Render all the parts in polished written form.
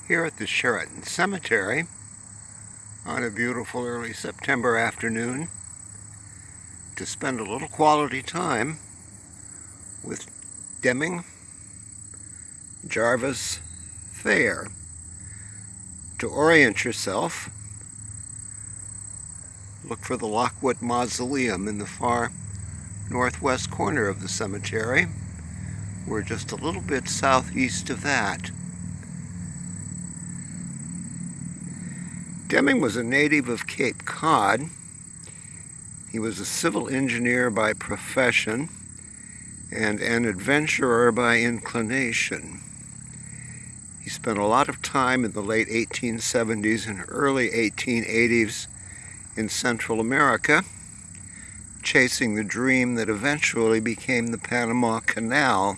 Here at the Chariton Cemetery on a beautiful early September afternoon to spend a little quality time with Deming Jarves Thayer. To orient yourself, look for the Lockwood Mausoleum in the far northwest corner of the cemetery. We're just a little bit southeast of that. Deming was a native of Cape Cod. He was a civil engineer by profession and an adventurer by inclination. He spent a lot of time in the late 1870s and early 1880s in Central America, chasing the dream that eventually became the Panama Canal.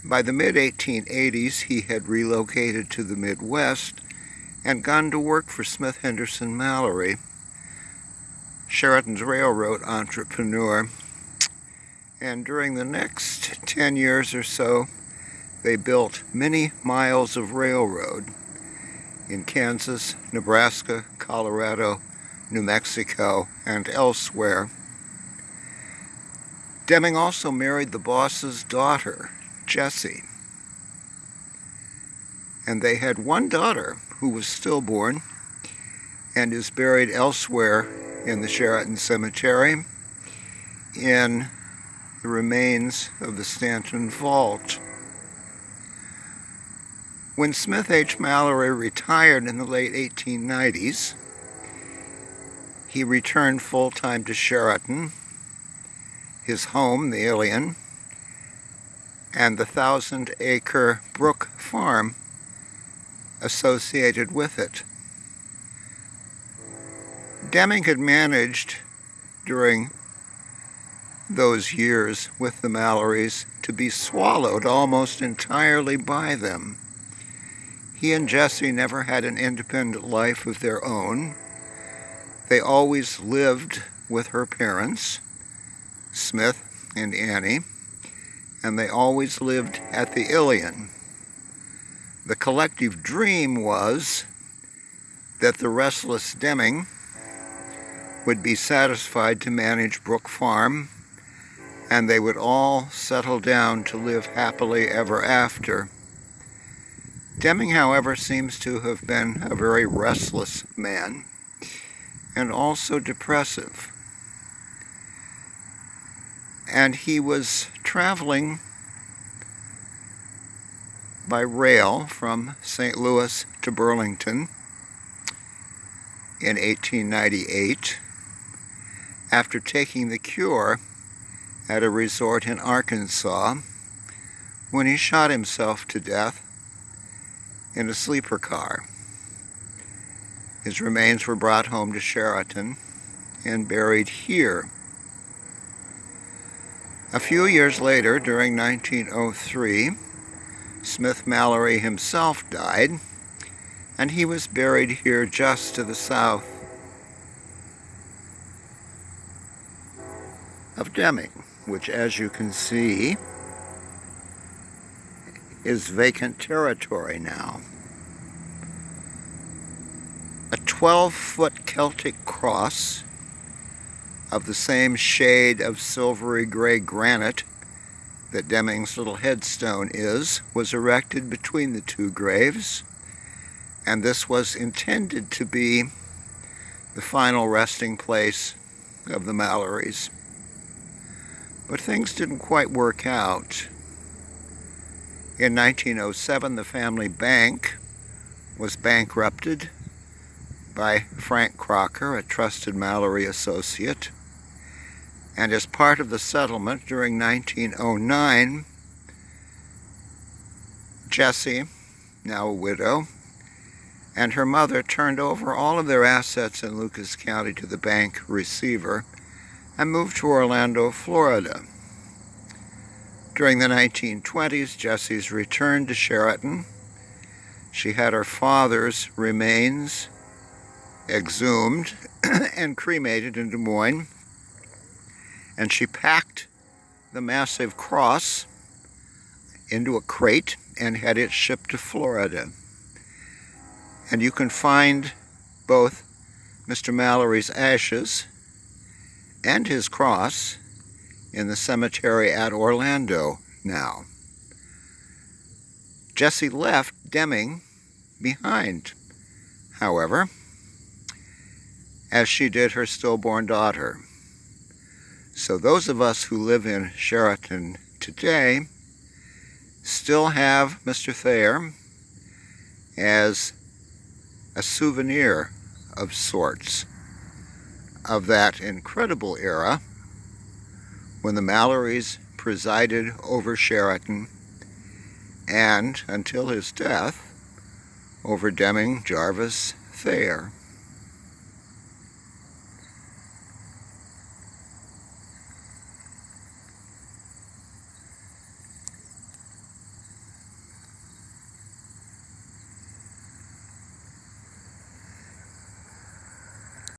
By the mid-1880s, he had relocated to the Midwest and gone to work for Smith Henderson Mallory, Chariton's railroad entrepreneur. And during the next 10 years or so, they built many miles of railroad in Kansas, Nebraska, Colorado, New Mexico, and elsewhere. Deming also married the boss's daughter, Jessie, and they had one daughter who was stillborn and is buried elsewhere in the Chariton Cemetery in the remains of the Stanton Vault. When Smith H. Mallory retired in the late 1890s, he returned full-time to Chariton, his home, the Ilion, and the 1,000-acre Brook Farm associated with it. Deming had managed during those years with the Mallorys to be swallowed almost entirely by them. He and Jessie never had an independent life of their own. They always lived with her parents, Smith and Annie, and they always lived at the Ilion. The collective dream was that the restless Deming would be satisfied to manage Brook Farm, and they would all settle down to live happily ever after. Deming, however, seems to have been a very restless man and also depressive. And he was traveling by rail from St. Louis to Burlington in 1898 after taking the cure at a resort in Arkansas when he shot himself to death in a sleeper car. His remains were brought home to Chariton and buried here. A few years later, during 1903, Smith Mallory himself died, and he was buried here just to the south of Deming, which, as you can see, is vacant territory now. A 12-foot Celtic cross of the same shade of silvery gray granite that Deming's little headstone was erected between the two graves, and this was intended to be the final resting place of the Mallorys. But things didn't quite work out. In 1907, the family bank was bankrupted by Frank Crocker, a trusted Mallory associate. And as part of the settlement during 1909, Jessie, now a widow, and her mother turned over all of their assets in Lucas County to the bank receiver and moved to Orlando, Florida. During the 1920s, Jessie's returned to Chariton. She had her father's remains exhumed and cremated in Des Moines, and she packed the massive cross into a crate and had it shipped to Florida. And you can find both Mr. Mallory's ashes and his cross in the cemetery at Orlando now. Jessie left Deming behind, however, as she did her stillborn daughter. So those of us who live in Chariton today still have Mr. Thayer as a souvenir of sorts of that incredible era when the Mallorys presided over Chariton and, until his death, over Deming Jarves Thayer.